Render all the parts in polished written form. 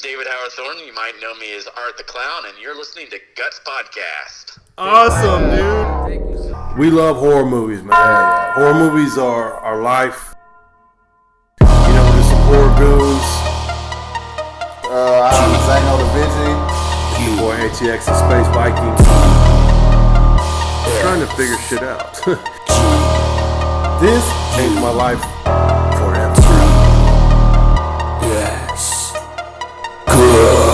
David Howard Thornton. You might know me as Art the Clown, and you're listening to G.U.T.S podcast. Awesome, dude. Thank you, sir. We love horror movies, man. Horror movies are our life. You know, there's some horror goons. I'm Zano the Vigi. Your boy ATX and Space Viking. Trying to figure shit out. This changed my life forever. Yes. Good.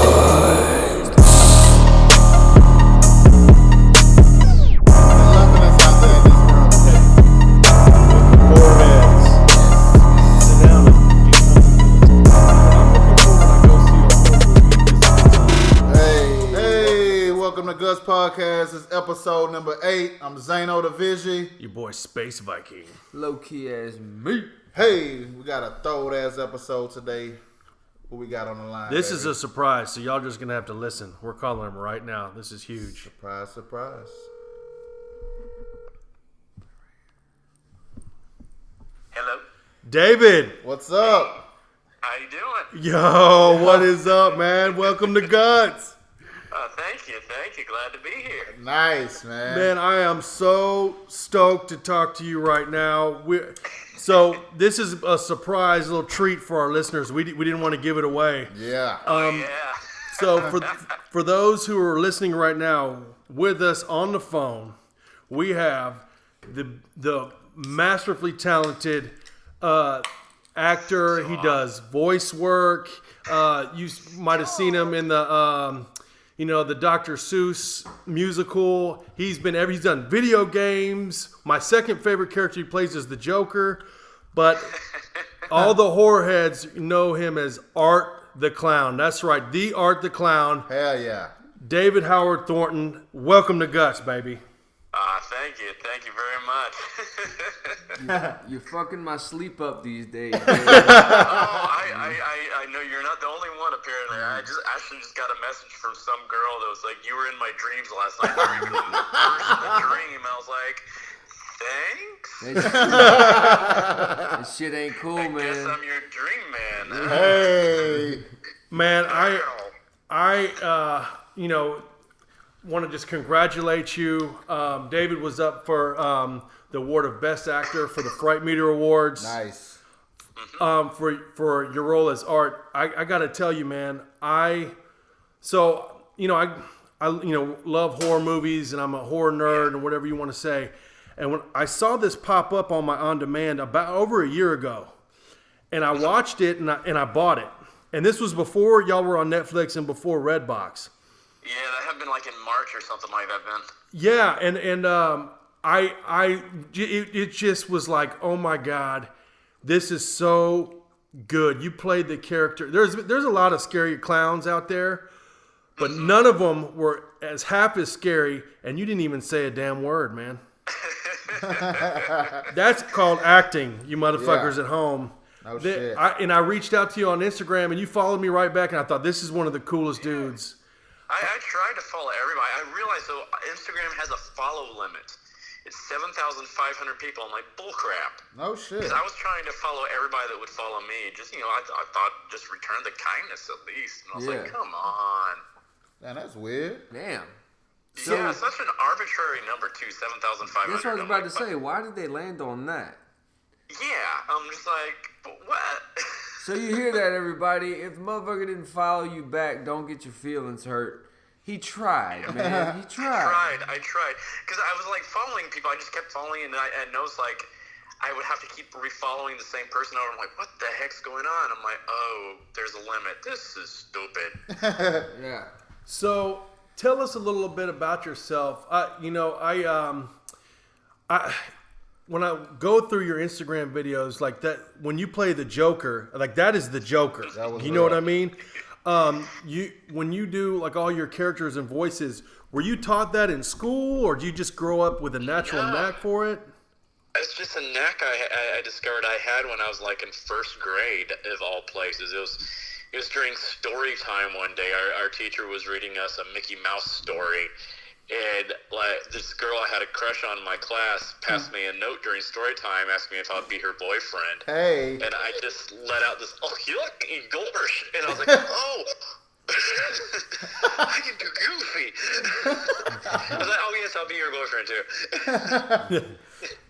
Welcome to G.U.T.S podcast. It's episode number 8. I'm Zano the Vigi. Your boy Space Viking. Low key as me. Hey, we got a throw ass episode today. What we got on the line? This baby? is a surprise, so y'all just gonna have to listen. We're calling him right now. This is huge. Surprise, surprise. Hello. David. What's up? How you doing? Yo, what is up, man? Welcome to G.U.T.S. Thank you. Glad to be here. Nice, man. Man, I am so stoked to talk to you right now. So this is a surprise little treat for our listeners. We didn't want to give it away. Yeah. Yeah. So for those who are listening right now, with us on the phone, we have the masterfully talented actor. He does voice work. You might have seen him in the the Dr. Seuss musical. He's done video games. My second favorite character he plays is the Joker. But all the horror heads know him as Art the Clown. That's right, the Art the Clown. Hell yeah. David Howard Thornton, welcome to G.U.T.S, baby. Thank you very much. You're fucking my sleep up these days. I know you're not the only one apparently. I actually just got a message from some girl that was like, "You were in my dreams last night." You were even first in the dream. I was like, "Thanks." That shit ain't cool, I man. guess I'm your dream man. Hey. Man, I want to just congratulate you. David was up for the award of Best Actor for the Fright Meter Awards. Nice. For your role as Art. I got to tell you, man. I love horror movies, and I'm a horror nerd, and whatever you want to say. And when I saw this pop up on my on demand about over a year ago, and I watched it and I bought it. And this was before y'all were on Netflix and before Redbox. Yeah, that had been like in March or something like that, Ben. Yeah, and it just was like, oh my God, this is so good. You played the character. There's a lot of scary clowns out there, but none of them were half as scary, and you didn't even say a damn word, man. That's called acting, you motherfuckers at home. No shit. I reached out to you on Instagram, and you followed me right back, and I thought, this is one of the coolest dudes. I try to follow everybody. I realize though Instagram has a follow limit. It's 7,500 people. I'm like, bullcrap. No shit. Because I was trying to follow everybody that would follow me. Just I thought just return the kindness at least. And I was like, come on. Man, that's weird. Damn. Yeah, such an arbitrary number too. 7,500. That's what I was about to say. Why did they land on that? Yeah, I'm just like, but what? So you hear that, everybody? If the motherfucker didn't follow you back, don't get your feelings hurt. He tried, man. He tried. I tried. Because I was like following people. I just kept following, and I noticed like I would have to keep refollowing the same person over. I'm like, what the heck's going on? I'm like, oh, there's a limit. This is stupid. Yeah. So tell us a little bit about yourself. When I go through your Instagram videos, like that, when you play the Joker, like that is the Joker. You know what I mean? When you do like all your characters and voices, were you taught that in school, or did you just grow up with a natural knack for it? It's just a knack I discovered I had when I was like in first grade of all places. It was during story time one day. Our teacher was reading us a Mickey Mouse story. And like this girl I had a crush on in my class passed me a note during story time asking me if I'd be her boyfriend. Hey. And I just let out this, oh, you look gorsh. And I was like, oh, I'll be your boyfriend too.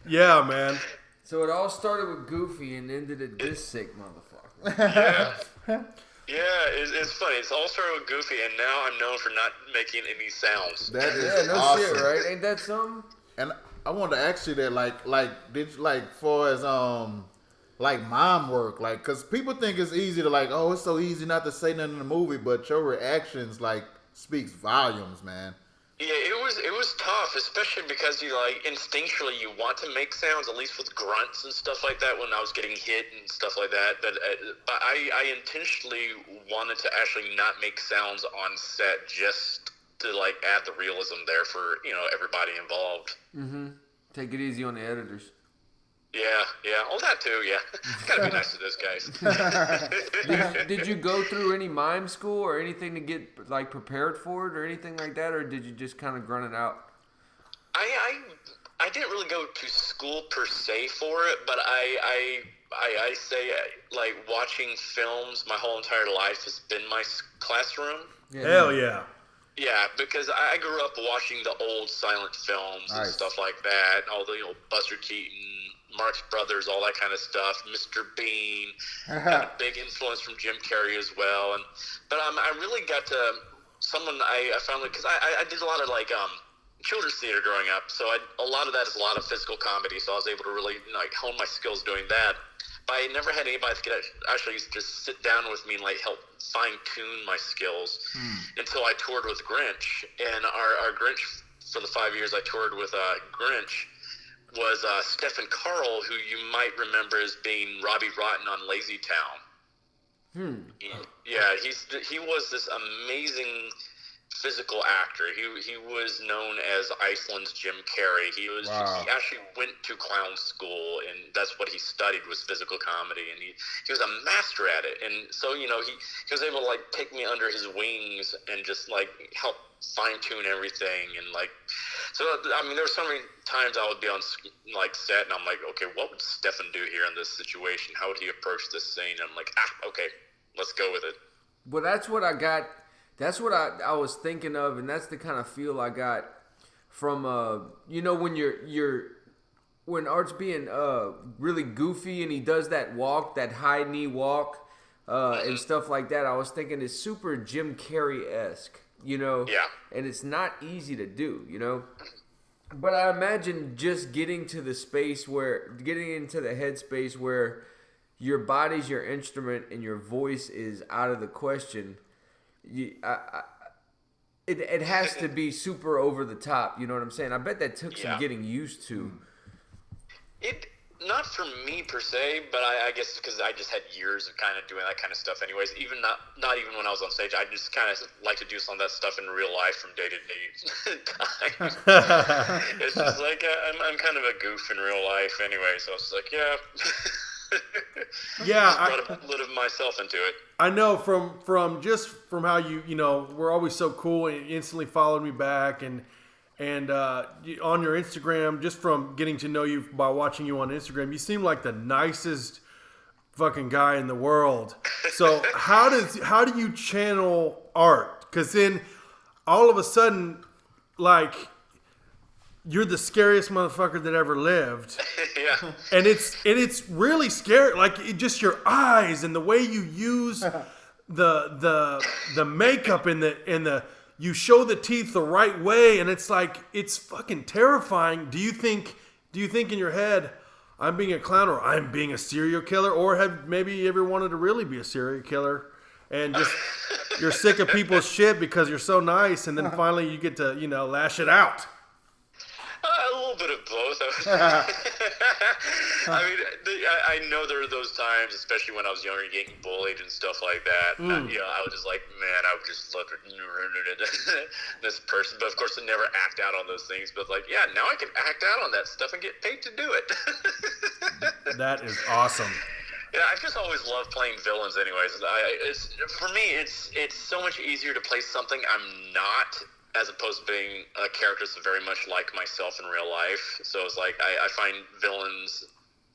Yeah, man. So it all started with Goofy and ended at this sick motherfucker. Yeah, it's funny. It's all started with Goofy, and now I'm known for not making any sounds. That is Yeah, no awesome. shit, right? Ain't that something? And I wanted to ask you that, did you, for as mime work, cause people think it's easy to it's so easy not to say nothing in the movie, but your reactions speaks volumes, man. Yeah, it was tough, especially because you instinctually you want to make sounds, at least with grunts and stuff like that when I was getting hit and stuff like that. But I intentionally wanted to actually not make sounds on set just to add the realism there for everybody involved. Mm-hmm. Take it easy on the editors. Yeah, all that too. Yeah, gotta be nice to those guys. Did you go through any mime school or anything to get prepared for it or anything like that, or did you just kind of grunt it out? I didn't really go to school per se for it, but I say watching films my whole entire life has been my classroom. Yeah. Hell yeah. Yeah, because I grew up watching the old silent films and stuff like that, all the Buster Keaton, Marx Brothers, all that kind of stuff. Mr. Bean had a big influence from Jim Carrey as well, but I really got to someone I found because I did a lot of children's theater growing up, so a lot of that is a lot of physical comedy, so I was able to really hone my skills doing that. But I never had anybody that could actually just sit down with me and help fine-tune my skills until I toured with Grinch. And our Grinch, for the 5 years I toured with Grinch, was Stephen Carl, who you might remember as being Robbie Rotten on Lazy Town. Yeah, he was this amazing physical actor. He was known as Iceland's Jim Carrey. He actually went to clown school, and that's what he studied was physical comedy, and he was a master at it. And so he was able to take me under his wings and just help fine tune everything. And so I mean, there were so many times I would be on set, and I'm like, okay, what would Stefan do here in this situation? How would he approach this scene? And I'm like, okay, let's go with it. Well, that's what I got. That's what I was thinking of, and that's the kind of feel I got from when Art's being really goofy and he does that walk, that high knee walk, and stuff like that. I was thinking it's super Jim Carrey-esque, Yeah. And it's not easy to do, But I imagine just getting into the headspace where your body's your instrument and your voice is out of the question. It has to be super over the top, you know what I'm saying? I bet that took some getting used to. It not for me per se, but I guess because I just had years of kind of doing that kind of stuff anyways. Even not even when I was on stage, I just kind of like to do some of that stuff in real life from day to day time. It's just I'm kind of a goof in real life anyway, so it's Yeah, just brought a little of myself into it. I know from how you we're always so cool and instantly followed me back and on your Instagram, just from getting to know you by watching you on Instagram, you seem like the nicest fucking guy in the world. So how do you channel Art? Because then all of a sudden, you're the scariest motherfucker that ever lived. Yeah. And it's really scary. Just your eyes and the way you use the makeup and the you show the teeth the right way, and it's fucking terrifying. Do you think in your head, I'm being a clown or I'm being a serial killer, or have maybe you ever wanted to really be a serial killer and just you're sick of people's shit because you're so nice, and then finally you get to lash it out? A little bit of both. I mean, I know there are those times, especially when I was younger, getting bullied and stuff like that. And, I was just like, man, I would just love this person. But of course, I never act out on those things. But now I can act out on that stuff and get paid to do it. That is awesome. Yeah, I've just always loved playing villains. Anyways, for me, it's so much easier to play something I'm not, as opposed to being a character that's very much like myself in real life. So it's I find villains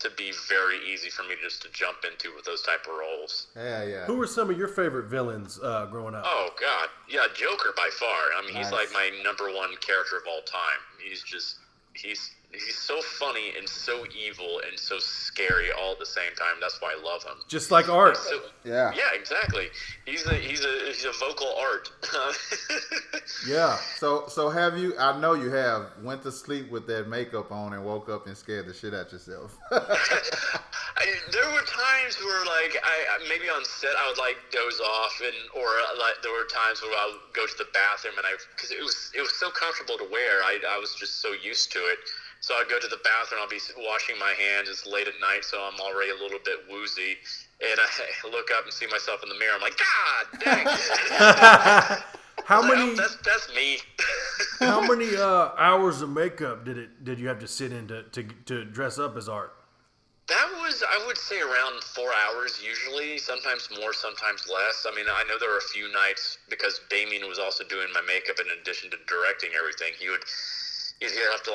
to be very easy for me just to jump into with those type of roles. Yeah. Who were some of your favorite villains growing up? Oh God, yeah, Joker by far. I mean, he's like my number one character of all time. He's so funny and so evil and so scary all at the same time. That's why I love him. Just like Art. Yeah, exactly. He's a vocal art. Yeah. So have you? I know you have went to sleep with that makeup on and woke up and scared the shit out yourself. There were times where, like, maybe on set I would like doze off, or like there were times where I would go to the bathroom and because it was so comfortable to wear. I was just so used to it. So I'd go to the bathroom, I'll be washing my hands, it's late at night, so I'm already a little bit woozy, and I look up and see myself in the mirror, I'm like, God dang! How many? That's me. How many hours of makeup did you have to sit in to dress up as Art? That was, I would say, around 4 hours usually, sometimes more, sometimes less. I mean, I know there were a few nights, because Damien was also doing my makeup in addition to directing everything, You'd have to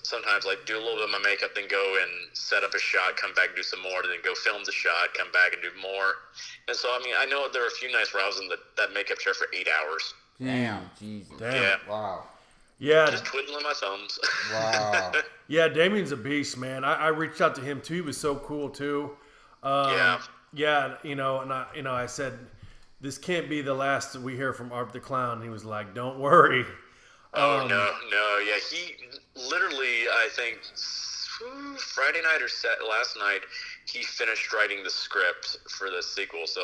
sometimes do a little bit of my makeup, then go and set up a shot, come back, do some more, then go film the shot, come back and do more. And so, I mean, I know there were a few nights where I was in that makeup chair for 8 hours. Damn. Jesus. Damn. Yeah. Wow. Yeah. Just twiddling my thumbs. Wow. Yeah, Damien's a beast, man. I reached out to him too. He was so cool too. Yeah, and I said, this can't be the last that we hear from Art the Clown. And he was like, don't worry. Oh, no. Yeah, he literally, I think, Friday night or last night, he finished writing the script for the sequel. So,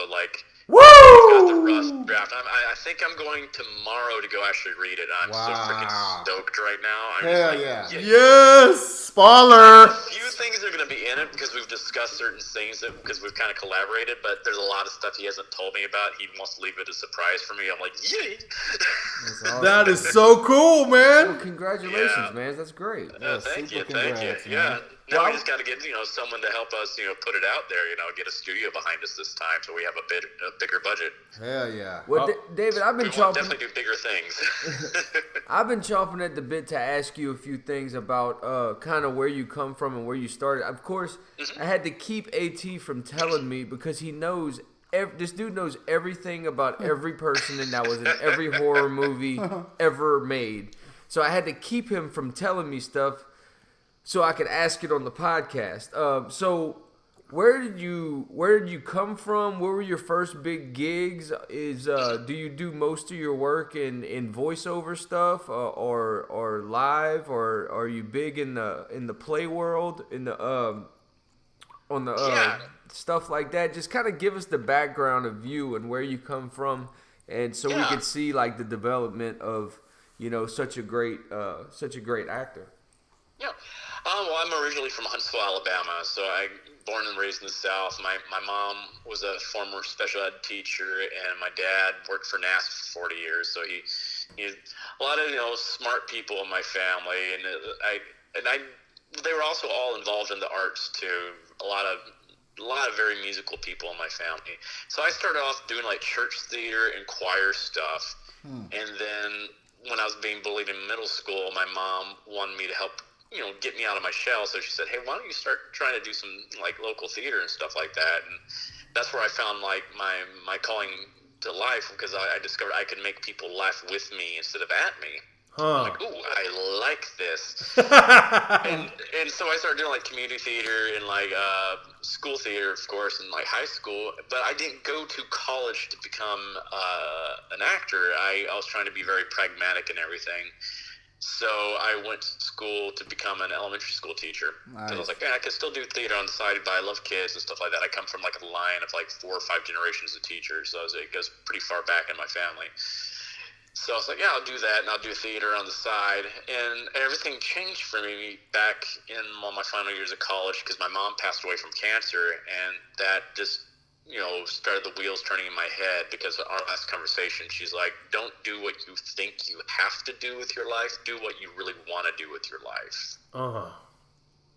woo! Got the rough draft. I think I'm going tomorrow to go actually read it. I'm so freaking stoked right now. Hell yeah. Yes! Spoiler! A few things are going to be in it because we've discussed certain things because we've kind of collaborated, but there's a lot of stuff he hasn't told me about. He wants to leave it a surprise for me. I'm like, yay! Awesome. That is so cool, man! Well, congratulations, man. That's great. Thank you. Yeah. Now we just got to get someone to help us put it out there. Get a studio behind us this time, so we have a bigger budget. Hell yeah. Well, David, I've been definitely do bigger things. I've been chomping at the bit to ask you a few things about kind of where you come from and where you started. Of course, I had to keep AT from telling me because he knows. This dude knows everything about every person that was in every horror movie ever made. So I had to keep him from telling me stuff so I could ask it on the podcast. So where did you come from? Where were your first big gigs? Do you do most of your work in voiceover stuff or live, or are you big in the play world, stuff like that? Just kind of give us the background of you and where you come from, and so we could see the development of such a great actor. Yeah. Well, I'm originally from Huntsville, Alabama, so I born and raised in the South. My mom was a former special ed teacher, and my dad worked for NASA for 40 years. So he had a lot of smart people in my family, and they were also all involved in the arts too. A lot of very musical people in my family. So I started off doing church theater and choir stuff, and then when I was being bullied in middle school, my mom wanted me to help get me out of my shell. So she said, hey, why don't you start trying to do some local theater and stuff like that? And that's where I found my calling to life, because I discovered I could make people laugh with me instead of at me. I'm like, ooh, I like this. and so I started doing community theater and school theater, of course, in high school. But I didn't go to college to become an actor. I was trying to be very pragmatic and everything. So I went to school to become an elementary school teacher. Nice. I was like, I could still do theater on the side, but I love kids and stuff like that. I come from a line of 4 or 5 generations of teachers, so it goes pretty far back in my family. So I was like, I'll do that, and I'll do theater on the side. And everything changed for me back in my final years of college, because my mom passed away from cancer, and that just started the wheels turning in my head, because our last conversation, she's like, don't do what you think you have to do with your life. Do what you really want to do with your life. Uh-huh.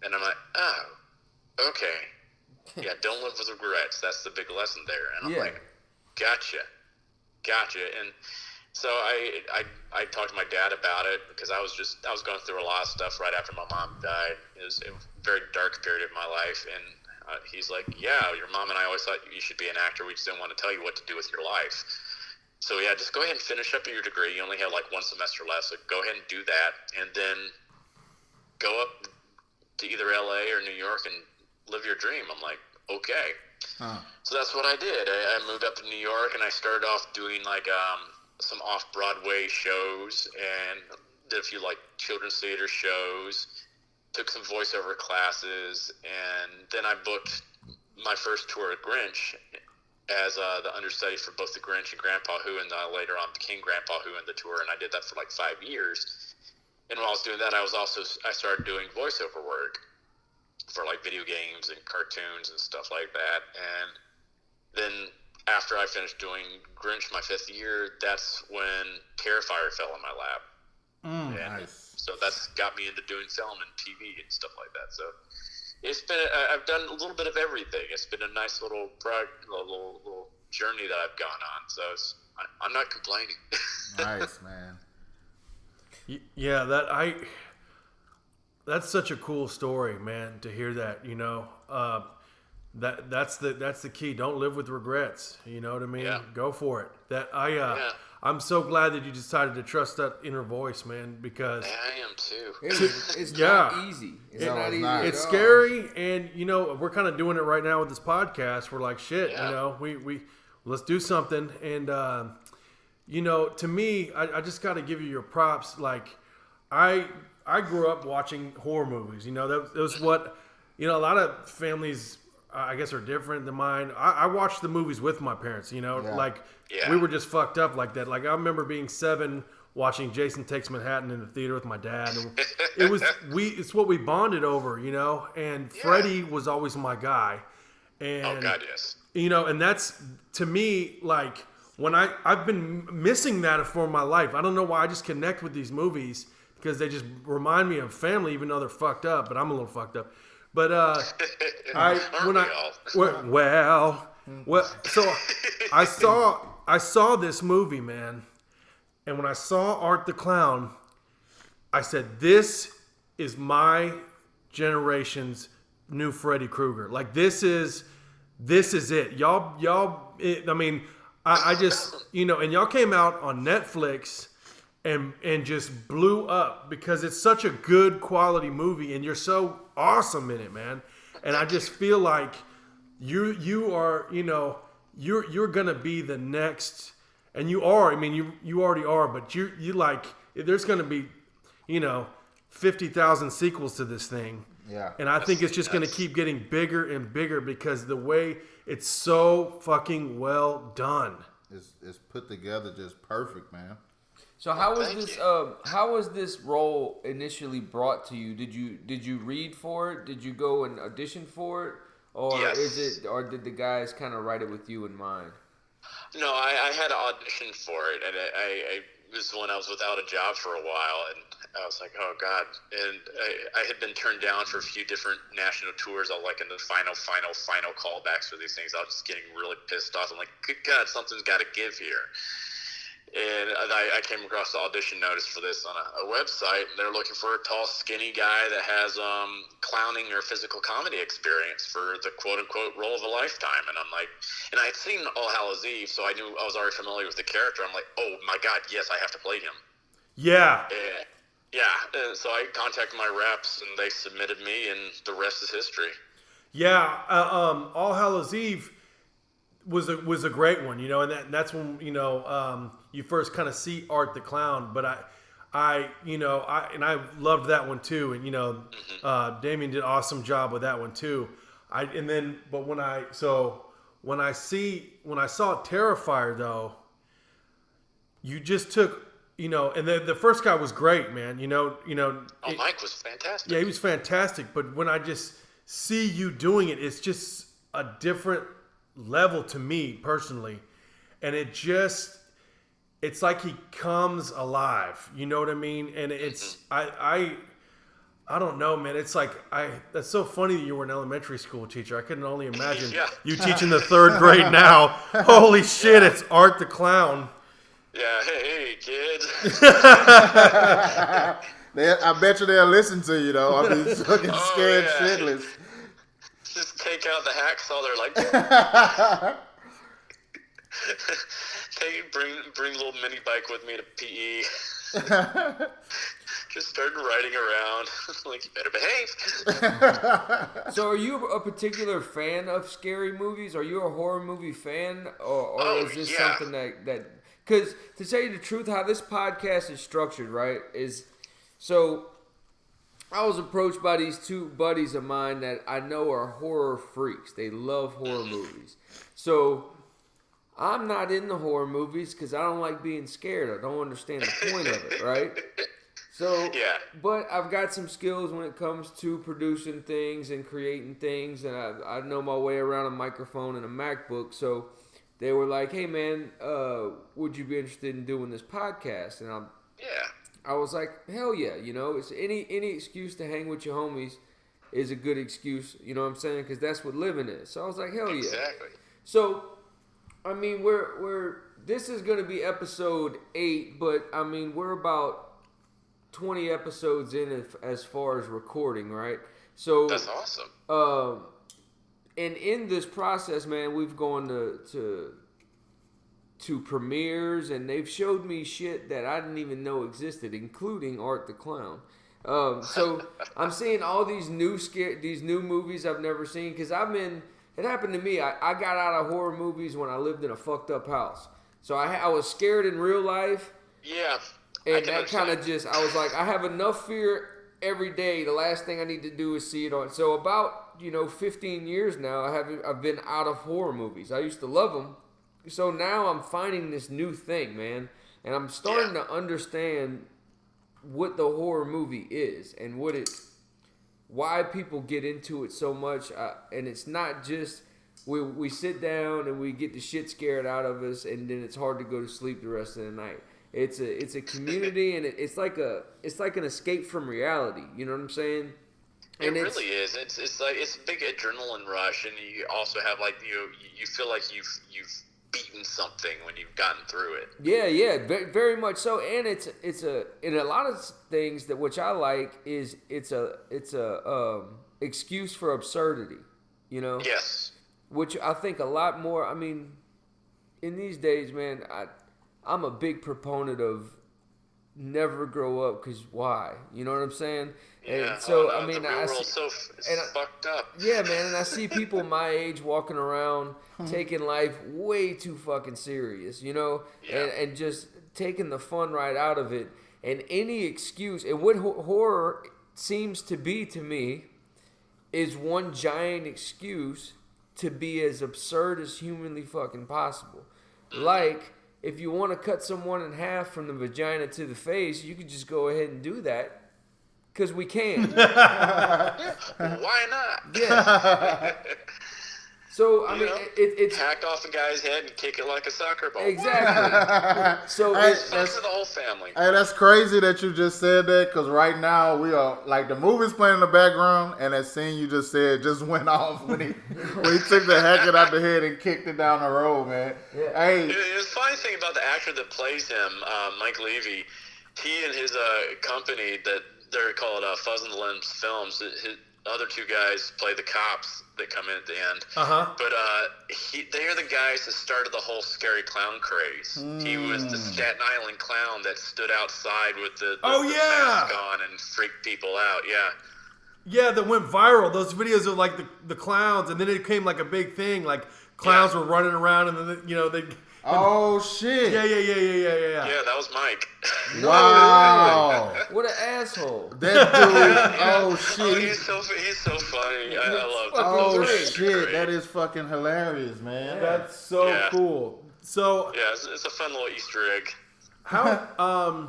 And I'm like, oh, okay. Yeah, don't live with regrets. That's the big lesson there. And I'm like, gotcha. And So I talked to my dad about it because I was going through a lot of stuff right after my mom died. It was a very dark period of my life, and he's like, yeah, your mom and I always thought you should be an actor. We just didn't want to tell you what to do with your life. So yeah, just go ahead and finish up your degree. You only have like one semester left, so go ahead and do that, and then go up to either LA or New York and live your dream. I'm like, okay. So that's what I did. I moved up to New York, and I started off doing like some off-Broadway shows and did a few like children's theater shows, took some voiceover classes, and then I booked my first tour at Grinch as the understudy for both the Grinch and Grandpa Who, and later on became Grandpa Who in the tour, and I did that for like 5 years. And while I was doing that, I started doing voiceover work for like video games and cartoons and stuff like that. And then after I finished doing Grinch my 5th year, that's when Terrifier fell in my lap. Nice. So that's got me into doing film and TV and stuff like that. So it's been, I've done a little bit of everything. It's been a nice little journey that I've gone on. So I'm not complaining. Nice, man. Yeah, that's such a cool story, man, to hear that, you know. That's the key. Don't live with regrets. You know what I mean? Yeah. Go for it. I'm so glad that you decided to trust that inner voice, man, because I am too. It's not easy. It's not easy. It's scary, and you know, we're kind of doing it right now with this podcast. We're like, shit, you know, we let's do something. And you know, to me, I just got to give you your props. Like, I grew up watching horror movies. You know, that was what, you know, a lot of families, I guess, are different than mine. I watched the movies with my parents, you know, we were just fucked up like that. Like, I remember being 7 watching Jason Takes Manhattan in the theater with my dad. And it's what we bonded over, you know, and Freddy was always my guy. And, oh God, yes. You know, and that's, to me, like, when I've been missing that for my life. I don't know why I just connect with these movies because they just remind me of family, even though they're fucked up, but I'm a little fucked up. But so I saw this movie, man, and when I saw Art the Clown, I said, "This is my generation's new Freddy Krueger. Like, this is it, y'all. I mean, I just, you know, and y'all came out on Netflix." And just blew up because it's such a good quality movie and you're so awesome in it, man. And I just feel like you are, you know, you're gonna be the next, and you are. I mean, you already are, but you like, there's gonna be, you know, 50,000 sequels to this thing. Yeah. And I think it's just gonna keep getting bigger and bigger because the way it's so fucking well done. It's put together just perfect, man. So how was this role initially brought to you? Did you read for it? Did you go and audition for it? Or did the guys kind of write it with you in mind? No, I had to audition for it, and I was when I was without a job for a while, and I was like, oh God. And I had been turned down for a few different national tours. I was like in the final callbacks for these things. I was just getting really pissed off. I'm like, good God, something's got to give here. And I came across the audition notice for this on a website. They're looking for a tall, skinny guy that has clowning or physical comedy experience for the quote-unquote role of a lifetime. And I'm like, and I had seen All Hallows Eve, so I knew I was already familiar with the character. I'm like, oh my God, yes, I have to play him. Yeah. And so I contacted my reps, and they submitted me, and the rest is history. Yeah. All Hallows Eve was a great one, you know, and that's when, you know, you first kind of see Art the Clown, but I loved that one too, and you know, Damien did an awesome job with that one too. When I saw Terrifier though, you just took, you know, and the first guy was great, man. You know. Mike was fantastic. Yeah, he was fantastic. But when I just see you doing it, it's just a different level to me personally, and it's like he comes alive, you know what I mean? And it's I don't know, man. It's like that's so funny that you were an elementary school teacher. I couldn't only imagine you teaching the 3rd grade now. Holy shit, it's Art the Clown. Yeah, hey kids. I bet you they'll listen to you though. I'll be fucking scared shitless. Just take out the hacksaw. They're like, bring a little mini bike with me to PE. Just started riding around. Like, you better behave. So, are you a particular fan of scary movies? Are you a horror movie fan, or is this something that? Because to tell you the truth, how this podcast is structured, right, is so. I was approached by these two buddies of mine that I know are horror freaks. They love horror movies. So I'm not into horror movies because I don't like being scared. I don't understand the point of it, right? So, yeah. But I've got some skills when it comes to producing things and creating things, and I know my way around a microphone and a MacBook. So they were like, "Hey, man, would you be interested in doing this podcast?" And I was like, "Hell yeah!" You know, it's any excuse to hang with your homies is a good excuse. You know what I'm saying? Because that's what living is. So I was like, "Hell yeah!" Exactly. So, I mean, this is going to be episode 8, but I mean, we're about 20 episodes in as far as recording, right? So that's awesome. And in this process, man, we've gone to premieres, and they've showed me shit that I didn't even know existed, including Art the Clown. So I'm seeing all these new movies I've never seen because it happened to me. I got out of horror movies when I lived in a fucked up house. So I was scared in real life. Yeah. And that kind of I was like, I have enough fear every day. The last thing I need to do is see it on. So about, 15 years now, I've been out of horror movies. I used to love them. So now I'm finding this new thing, man. And I'm starting to understand what the horror movie is and why people get into it so much. And it's not just we sit down and we get the shit scared out of us, and then it's hard to go to sleep the rest of the night. It's a community, and it's like an escape from reality. You know what I'm saying? And it really is. It's like it's a big adrenaline rush, and you also have like you feel like you've beaten something when you've gotten through it. Yeah, very much so. And it's in a lot of things that which I like is it's a excuse for absurdity. Yes. Which I think a lot more. I mean, in these days, man, I'm a big proponent of never grow up because why? You know what I'm saying? Yeah. And so I mean, the real world's so fucked up. Yeah, man. And I see people my age walking around taking life way too fucking serious, and just taking the fun right out of it. And any excuse, and what horror seems to be to me, is one giant excuse to be as absurd as humanly fucking possible. Like, if you want to cut someone in half from the vagina to the face, you could just go ahead and do that. Because we can. Why not? Yeah. So, I mean, it's... hack off a guy's head and kick it like a soccer ball. Exactly. So it's fun for the whole family. Hey, that's crazy that you just said that, because right now we are, like, the movie's playing in the background, and that scene you just said just went off when he took the hacket out the head and kicked it down the road, man. Yeah. Hey. The funny thing about the actor that plays him, Mike Levy, he and his company that they're called Fuzz and the Limbs Films. His other two guys play the cops that come in at the end. But they are the guys that started the whole scary clown craze. He was the Staten Island clown that stood outside with the mask on and freaked people out. Yeah, that went viral. Those videos of like the clowns, and then it became like a big thing. Like clowns were running around, and then they. Oh shit! Yeah. Yeah, that was Mike. Wow! What an asshole! That dude. Oh shit! Oh, he's so funny. I love him. Oh shit! That is fucking hilarious, man. That's so cool. So yeah, it's a fun little Easter egg. How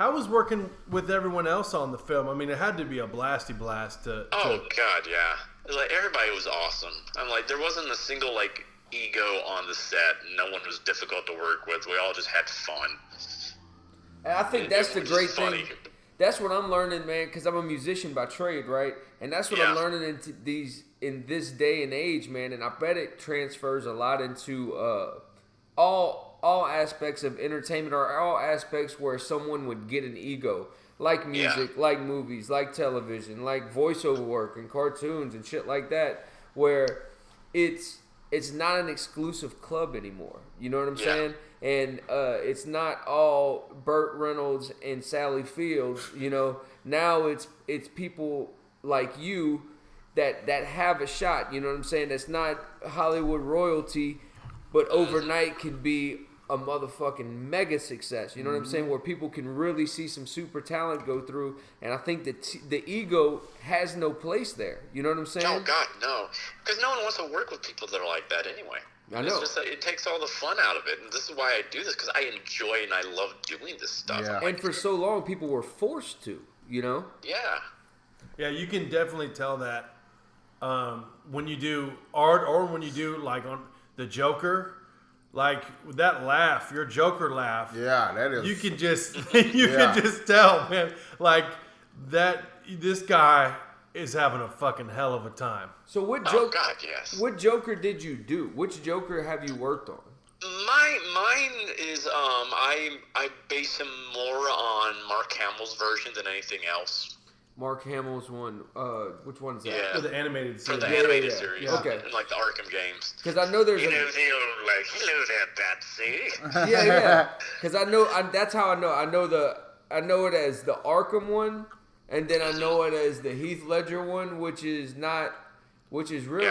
was working with everyone else on the film? I mean, it had to be a blasty blast to. Oh god, yeah. Like everybody was awesome. I'm like, there wasn't a single like ego on the set. No one was difficult to work with. We all just had fun. And I think that's the great thing. That's what I'm learning, man, because I'm a musician by trade, right? And that's what I'm learning in this day and age, man. And I bet it transfers a lot into all all aspects of entertainment, or all aspects where someone would get an ego, like music, like movies, like television, like voiceover work and cartoons and shit like that, where it's not an exclusive club anymore. You know what I'm saying? And it's not all Burt Reynolds and Sally Fields. You know, now it's people like you that have a shot. You know what I'm saying? That's not Hollywood royalty, but overnight can be a motherfucking mega success. You know what I'm saying? Where people can really see some super talent go through. And I think that the ego has no place there. You know what I'm saying? Oh, God, no. Because no one wants to work with people that are like that anyway. I know. It's just that it takes all the fun out of it. And this is why I do this, because I enjoy and I love doing this stuff. Yeah. And for so long, people were forced to, you know? Yeah. Yeah, you can definitely tell that when you do art or when you do, like, on the Joker. Like, with that laugh, your Joker laugh. Yeah, that is. You can just can just tell, man. Like, this guy is having a fucking hell of a time. So what Oh, God, yes. What Joker did you do? Which Joker have you worked on? Mine is I base him more on Mark Hamill's version than anything else. Mark Hamill's one. Which one is that? Yeah. For the animated For series. the animated series. Yeah. Okay. And like the Arkham games. Because I know there's You know, the old, like, hello there, Betsy. yeah. Because I know that's how I know. I know it as the Arkham one, and then I know it as the Heath Ledger one, which is really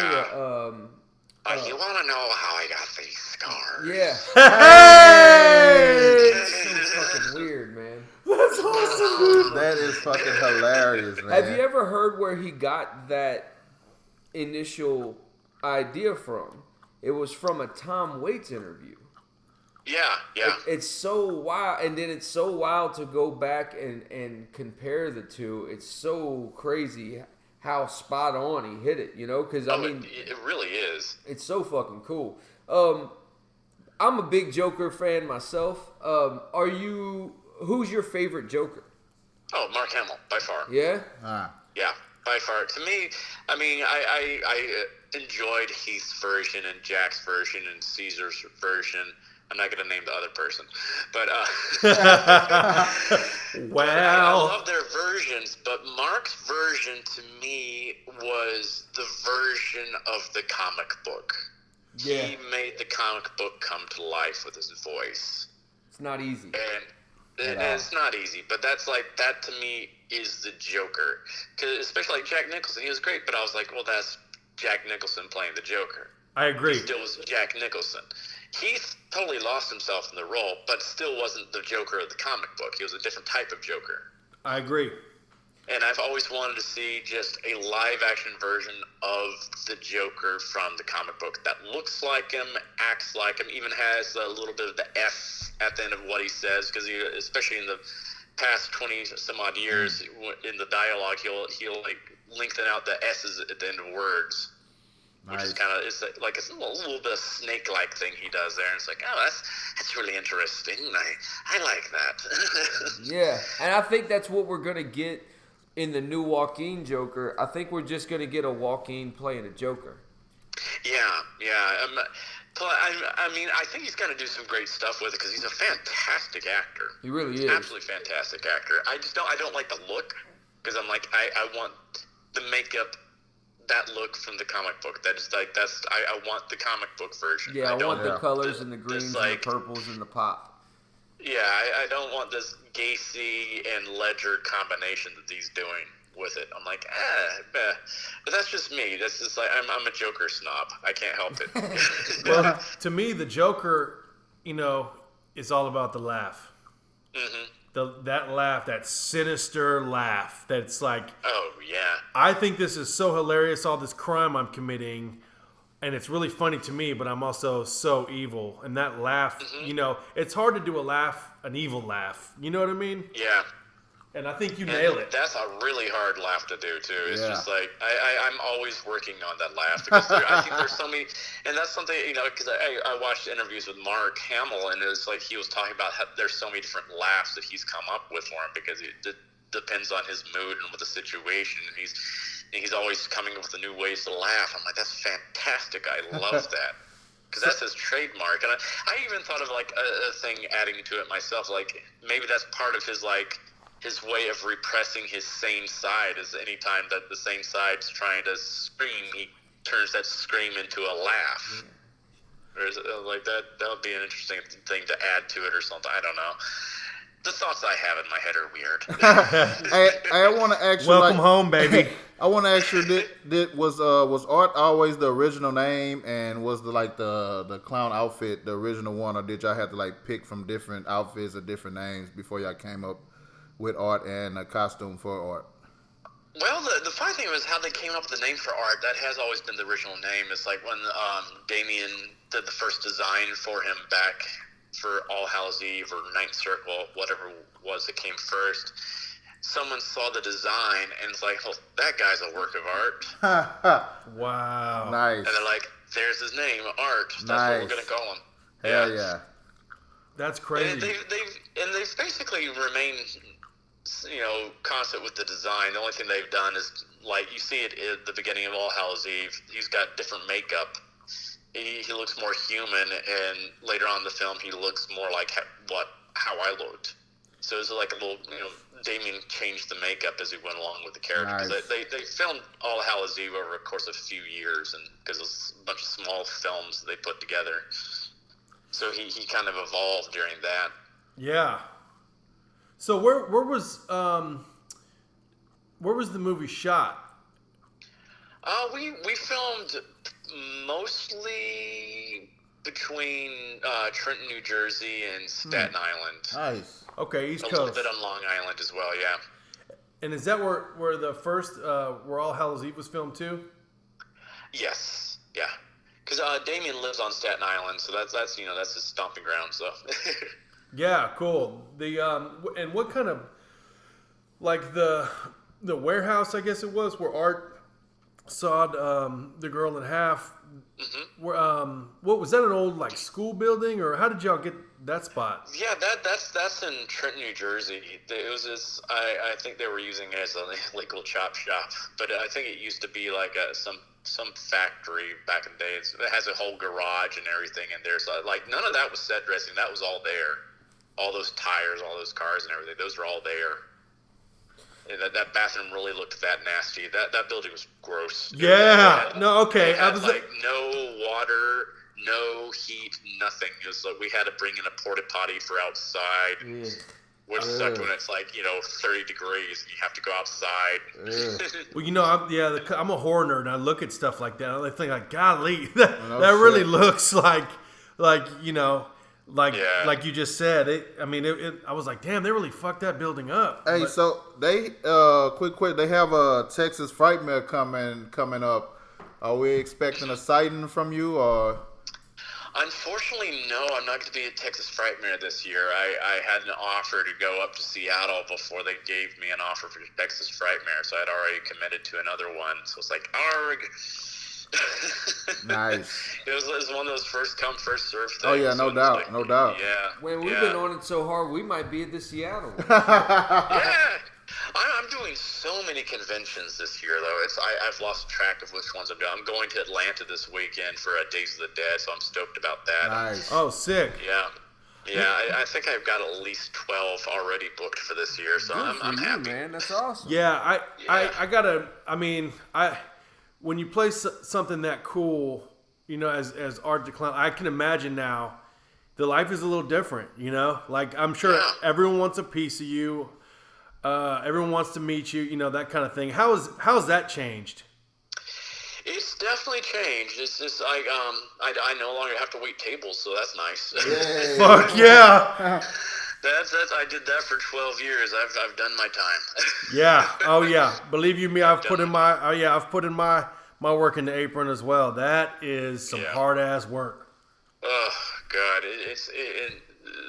you want to know how I got these scars? yeah. Hey! It's so fucking weird, man. That's awesome. That is fucking hilarious, man. Have you ever heard where he got that initial idea from? It was from a Tom Waits interview. Yeah. It's so wild, and then it's so wild to go back and compare the two. It's so crazy how spot on he hit it, you know? Because, I mean... It really is. It's so fucking cool. I'm a big Joker fan myself. Who's your favorite Joker? Oh, Mark Hamill, by far. Yeah? Yeah, by far. To me, I mean, I enjoyed Heath's version and Jack's version and Caesar's version. I'm not going to name the other person. But, I love their versions, but Mark's version to me was the version of the comic book. Yeah. He made the comic book come to life with his voice. It's not easy. And it's not easy, but that to me is the Joker. 'Cause especially like Jack Nicholson, he was great, but I was like, well, that's Jack Nicholson playing the Joker. I agree. He still was Jack Nicholson. He totally lost himself in the role, but still wasn't the Joker of the comic book. He was a different type of Joker. I agree. And I've always wanted to see just a live-action version of the Joker from the comic book that looks like him, acts like him, even has a little bit of the S at the end of what he says, because especially in the past 20-some-odd years, in the dialogue, he'll like lengthen out the S's at the end of words. Which is kind of, it's like a little bit of snake-like thing he does there. And it's like, oh, that's really interesting. I like that. Yeah, and I think that's what we're going to get in the new Joaquin Joker. I think we're just going to get a Joaquin playing a Joker. Yeah. I mean, I think he's going to do some great stuff with it because he's a fantastic actor. He really is. Absolutely fantastic actor. I don't like the look because I'm like, I want the makeup, that look from the comic book. I want the comic book version. Yeah, I want the colors and the greens and the purples and the pop. Yeah, I don't want this Gacy and Ledger combination that he's doing with it. I'm like, but that's just me. That's just like I'm a Joker snob. I can't help it. Well, to me, the Joker, is all about the laugh. Mm-hmm. That laugh, that sinister laugh. That's like, oh yeah. I think this is so hilarious. All this crime I'm committing. And it's really funny to me, but I'm also so evil. And that laugh, it's hard to do an evil laugh. You know what I mean? Yeah. And I think you nail it. That's a really hard laugh to do, too. It's just like, I'm always working on that laugh. Because I think there's so many, and that's something, because I watched interviews with Mark Hamill, and it was like he was talking about how there's so many different laughs that he's come up with for him, because it depends on his mood and with the situation. And he's always coming up with new ways to laugh. I'm like, that's fantastic. I love that. because that's his trademark. And I even thought of like a thing adding to it myself. Like maybe that's part of his his way of repressing his sane side. Is anytime that the sane side's trying to scream, he turns that scream into a laugh. Or is it like that? That would be an interesting thing to add to it or something. I don't know. The thoughts I have in my head are weird. I want to ask you. Welcome home, baby. I want to ask you. Was Art always the original name, and was the clown outfit the original one, or did y'all have to like pick from different outfits or different names before y'all came up with Art and a costume for Art? Well, the funny thing was how they came up with the name for Art. That has always been the original name. It's like when Damien did the first design for him back for All Hallows Eve or Ninth Circle, whatever it was that came first. Someone saw the design and it's like, oh, that guy's a work of art. Wow. Nice. And they're like, there's his name, Art. That's what we're going to call him. Hell yeah. That's crazy. And they've basically remained, constant with the design. The only thing they've done is, like, you see it at the beginning of All Hallows Eve, he's got different makeup. He looks more human, and later on in the film, he looks more like how I looked. So it was like a little, Damien changed the makeup as he went along with the character. Nice. They filmed All Hallows Eve over a course of a few years, and because it was a bunch of small films they put together. So he kind of evolved during that. Yeah. So where was the movie shot? We filmed mostly between Trenton, New Jersey, and Staten Island. Nice. Okay, East Coast. A little bit on Long Island as well, yeah. And is that where the first where All Hallows Eve was filmed too? Yes, yeah. Because Damien lives on Staten Island, so that's his stomping ground. So. Yeah, cool. The and what kind of like the warehouse, I guess it was, where Art sawed the girl in half. Mm-hmm. Where what was that, an old like school building, or how did y'all get that spot? Yeah, that's in Trenton, New Jersey. It was this. I think they were using it as an illegal chop shop, but I think it used to be like some factory back in the day. It has a whole garage and everything, and there's like none of that was set dressing. That was all there. All those tires, all those cars and everything, those were all there. And that bathroom really looked that nasty. That building was gross. Yeah. No, okay. I was like no water, no heat, nothing. It was like we had to bring in a porta potty for outside, which sucked when it's like 30 degrees and you have to go outside. Well, I'm a horror nerd and I look at stuff like that and I think like, golly, that really looks like like you just said. I was like, damn, they really fucked that building up. Hey, so they quick, they have a Texas Frightmare coming up. Are we expecting a sighting from you, or? Unfortunately, no. I'm not going to be at Texas Frightmare this year. I had an offer to go up to Seattle before they gave me an offer for Texas Frightmare, so I'd already committed to another one. So it's like, arg. Nice. It was one of those first come first serve things. Oh yeah, no doubt, no doubt. Yeah. When we've been on it so hard, we might be at the Seattle one. Yeah. I'm doing so many conventions this year, though. I've lost track of which ones I'm doing. I'm going to Atlanta this weekend for Days of the Dead, so I'm stoked about that. Nice. Oh, sick. Yeah, I think I've got at least 12 already booked for this year, so I'm happy. Man, that's awesome. Yeah, I gotta. When you play something that cool, as Art the Clown, I can imagine now the life is a little different, Like, I'm sure everyone wants a piece of you. Everyone wants to meet you, that kind of thing. How's that changed? It's definitely changed. It's just like I no longer have to wait tables, so that's nice. Yay. Fuck yeah. That's I did that for 12 years. I've done my time. Yeah. Oh yeah. Believe you me, I've put in my work in the apron as well. That is some hard ass work. Oh God, it's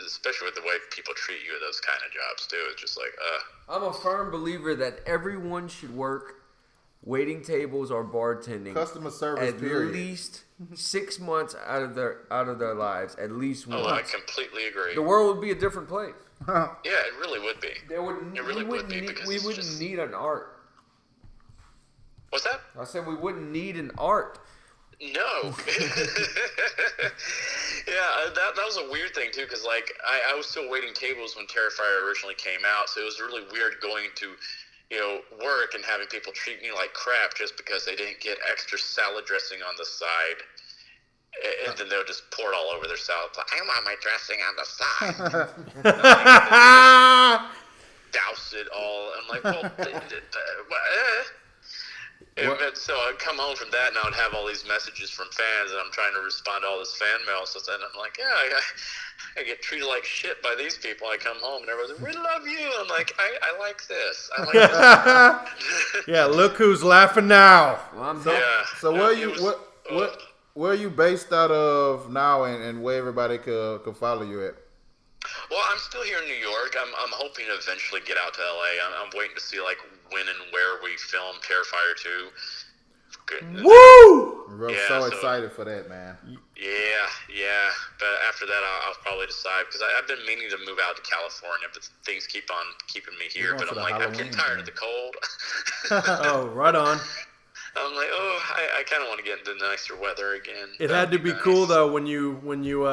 especially with the way people treat you at those kind of jobs too. It's just like I'm a firm believer that everyone should work waiting tables or bartending. Customer service. At least 6 months out of their lives, at least once. Oh, I completely agree. The world would be a different place. Yeah, it really would be. We wouldn't need an art. What's that? I said we wouldn't need an art. No. Yeah, that was a weird thing too, because like I was still waiting tables when Terrifier originally came out, so it was really weird going to work and having people treat me like crap just because they didn't get extra salad dressing on the side. And then they'll just pour it all over their salad. Like, I want my dressing on the side. Douse it all. I'm like, well, and so I'd come home from that, and I would have all these messages from fans, and I'm trying to respond to all this fan mail. So then I'm like, I get treated like shit by these people. I come home, and everyone's like, we love you. I'm like, I like this. I like this. Yeah, look who's laughing now. So where are you based out of now, and where everybody could follow you at? Well, I'm still here in New York. I'm hoping to eventually get out to LA. I'm waiting to see like when and where we film Terrifier 2. Woo! We're so excited for that, man. Yeah. But after that, I'll probably decide, because I've been meaning to move out to California, but things keep on keeping me here. But I'm like, I'm getting tired of the cold. Oh, right on. I'm like, I kind of want to get into nicer weather again. It had to be nice. Cool though when you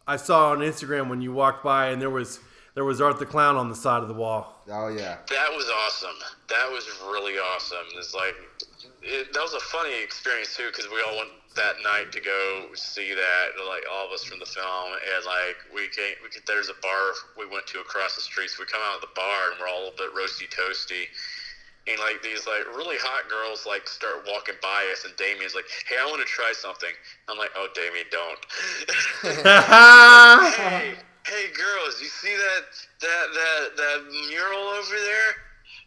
I saw on Instagram when you walked by and there was Art the Clown on the side of the wall. Oh yeah, that was awesome. That was really awesome. It's like that was a funny experience too, because we all went that night to go see that, like all of us from the film, and like there's a bar we went to across the street, so we come out of the bar and we're all a little bit roasty toasty. And like these like really hot girls like start walking by us, and Damien's like, "Hey, I want to try something." I'm like, "Oh, Damien, don't." hey, girls, you see that mural over there?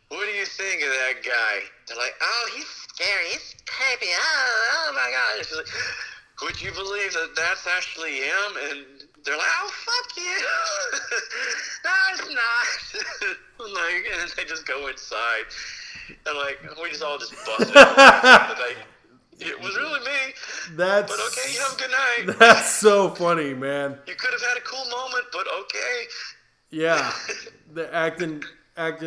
What do you think of that guy? They're like, "Oh, he's scary. He's creepy. Oh my God!" And she's like, "Would you believe that that's actually him?" And they're like, "Oh, fuck you." No, it's not. Like, and they just go inside. And like, we just all just busted out. Like, it was really me. But okay, you have a good night. That's so funny, man. You could have had a cool moment, but okay. Yeah. The acting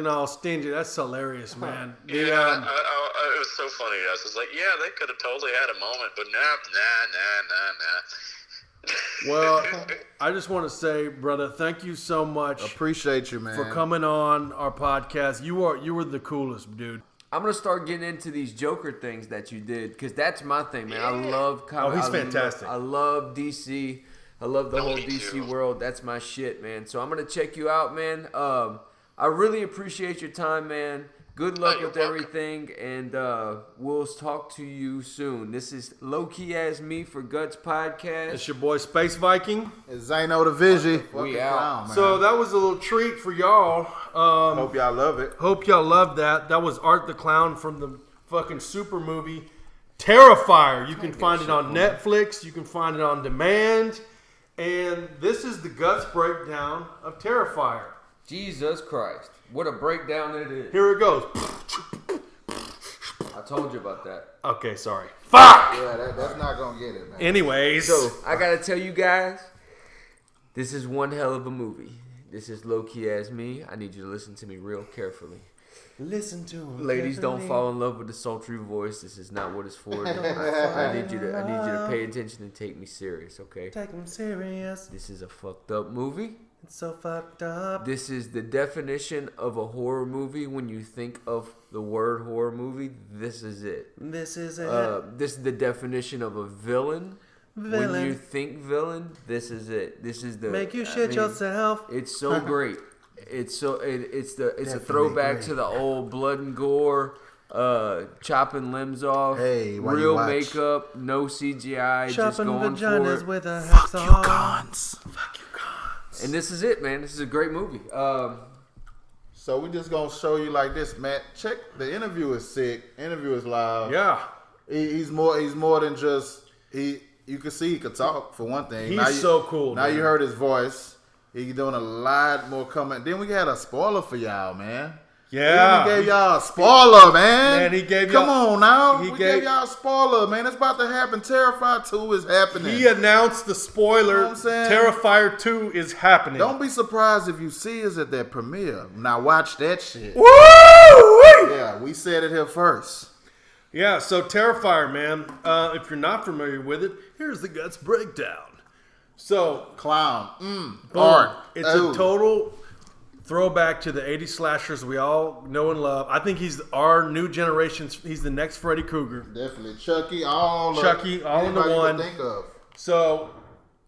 all stingy. That's hilarious, man. It was so funny to us. It's like, yeah, they could have totally had a moment, but nah. Well, I just want to say, brother, thank you so much. Appreciate you, man, for coming on our podcast. You were the coolest, dude. I'm gonna start getting into these Joker things that you did, because that's my thing, man. I love comics. Oh, he's fantastic. I love DC. I love the whole DC world. That's my shit, man. So I'm gonna check you out, man. I really appreciate your time, man. Good luck with everything, and we'll talk to you soon. This is Low Key As Me for Guts Podcast. It's your boy Space Viking. It's Zano the Vigi. We out. So that was a little treat for y'all. Hope y'all love it. Hope y'all love that. That was Art the Clown from the fucking super movie Terrifier. You can find it on Netflix. You can find it on demand. And this is the Guts breakdown of Terrifier. Jesus Christ. What a breakdown it is. Here it goes. I told you about that. Okay, sorry. Fuck! Yeah, that's not going to get it, man. Anyways. So, I got to tell you guys, this is one hell of a movie. This is Low Key As Me. I need you to listen to me real carefully. Listen to him. Ladies, don't fall in love with the sultry voice. This is not what it's for. I need you to pay attention and take me serious, okay? Take him serious. This is a fucked up movie. It's so fucked up. This is the definition of a horror movie. When you think of the word horror movie, this is it. This is it. This is the definition of a villain. When you think villain, this is it. This is the make you shit yourself. It's so great. It's a throwback to the old blood and gore, chopping limbs off, real makeup, no CGI, chopping just going vaginas for it. With a hacksaw. Fuck you, cons. Fuck you, cons. And this is it, man. This is a great movie. So we just gonna show you like this, Matt. Check the interview is sick. Interview is live. Yeah, he's more than just he. You can see he could talk for one thing. He's so cool. Now you heard his voice. He's doing a lot more coming. Then we had a spoiler for y'all, man. Yeah. He gave y'all a spoiler, man. Man, he gave y'all. Come on now. He gave y'all a spoiler, man. It's about to happen. Terrifier 2 is happening. He announced the spoiler. You know what I'm saying? Terrifier 2 is happening. Don't be surprised if you see us at that premiere. Now watch that shit. Woo! Yeah, we said it here first. Yeah, so Terrifier, man. If you're not familiar with it, here's the guts breakdown. So Clown. Art. It's a total throwback to the 80s slashers we all know and love. I think he's our new generation's. He's the next Freddy Krueger. Definitely. Chucky, all in the one. Think of. So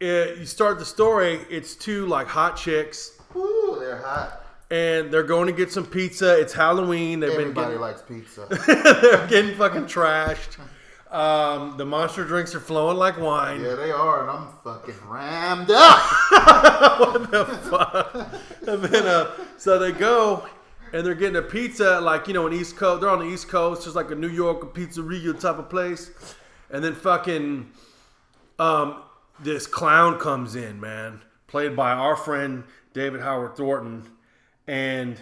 you start the story. It's two like hot chicks. Woo, they're hot. And they're going to get some pizza. It's Halloween. Everybody likes pizza. They're getting fucking trashed. The monster drinks are flowing like wine. Yeah, they are, and I'm fucking rammed up. What the fuck? And then, so they go, and they're getting a pizza, like, in East Coast. They're on the East Coast. There's like a New York pizzeria type of place. And then fucking, this clown comes in, man, played by our friend David Howard Thornton. And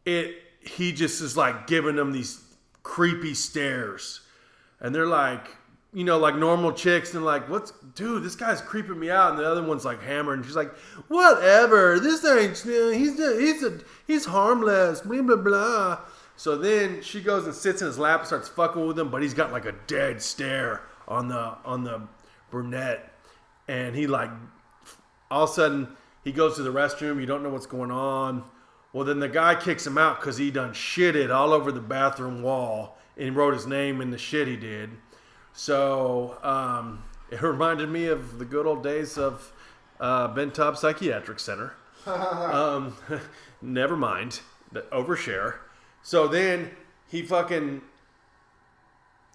he just is like giving them these creepy stares. And they're like, like normal chicks, and like, dude, this guy's creeping me out. And the other one's like hammered, and she's like, whatever, this ain't, he's harmless, blah, blah, blah. So then she goes and sits in his lap and starts fucking with him, but he's got like a dead stare on the brunette. And he like, all of a sudden, he goes to the restroom, you don't know what's going on. Well, then the guy kicks him out because he done shitted all over the bathroom wall. And he wrote his name in the shit he did. So it reminded me of the good old days of Bentop Psychiatric Center. Never mind. Overshare. So then he fucking,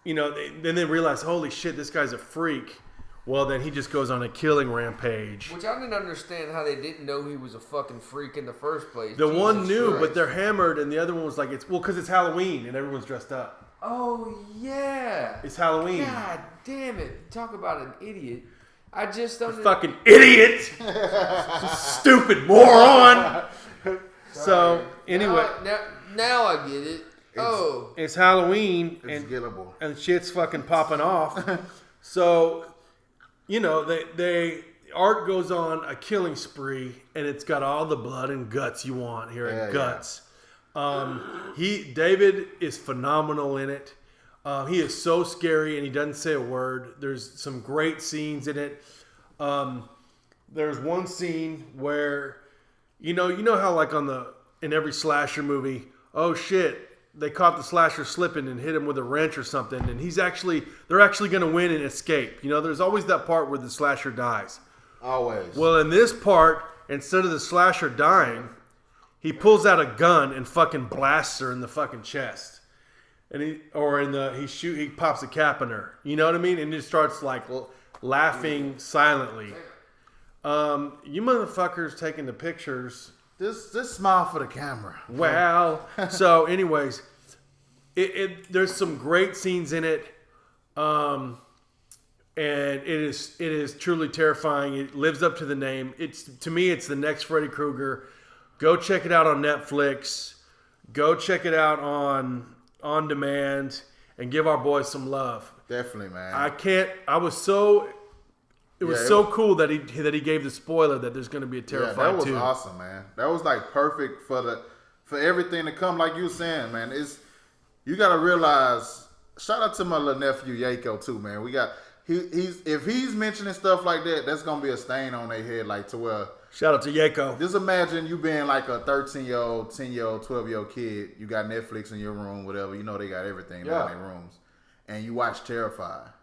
then they realize, holy shit, this guy's a freak. Well, then he just goes on a killing rampage. Which I didn't understand how they didn't know he was a fucking freak in the first place. The one knew, but they're hammered, and the other one was like, because it's Halloween and everyone's dressed up. Oh, yeah. It's Halloween. God damn it. Talk about an idiot. I just don't... Fucking idiot! Stupid moron! So, anyway. Now I get it. It's Halloween, it's gettable. And shit's fucking popping off. So, Art goes on a killing spree, and it's got all the blood and guts you want here at Guts. David is phenomenal in it. He is so scary, and he doesn't say a word. There's some great scenes in it. There's one scene where, you know how like in every slasher movie, oh shit, they caught the slasher slipping and hit him with a wrench or something, and they're actually going to win and escape. There's always that part where the slasher dies. Always. Well, in this part, instead of the slasher dying, he pulls out a gun and fucking blasts her in the fucking chest. And he pops a cap in her. You know what I mean? And he starts like laughing silently. You motherfuckers taking the pictures. Just smile for the camera. Well, so anyways, there's some great scenes in it. And it is truly terrifying. It lives up to the name. To me, it's the next Freddy Krueger. Go check it out on Netflix. Go check it out on demand, and give our boys some love. Definitely, man. It was so cool that he gave the spoiler that there's going to be a Terrifier 2. That was awesome, man. That was like perfect for everything to come. Like you were saying, man, you got to realize. Shout out to my little nephew Yako too, man. If he's mentioning stuff like that, that's gonna be a stain on their head, like to where. Shout out to Yako. Just imagine you being like a 13-year-old, 10-year-old, 12-year-old kid. You got Netflix in your room, whatever. They got everything in their rooms, and you watch Terrifier.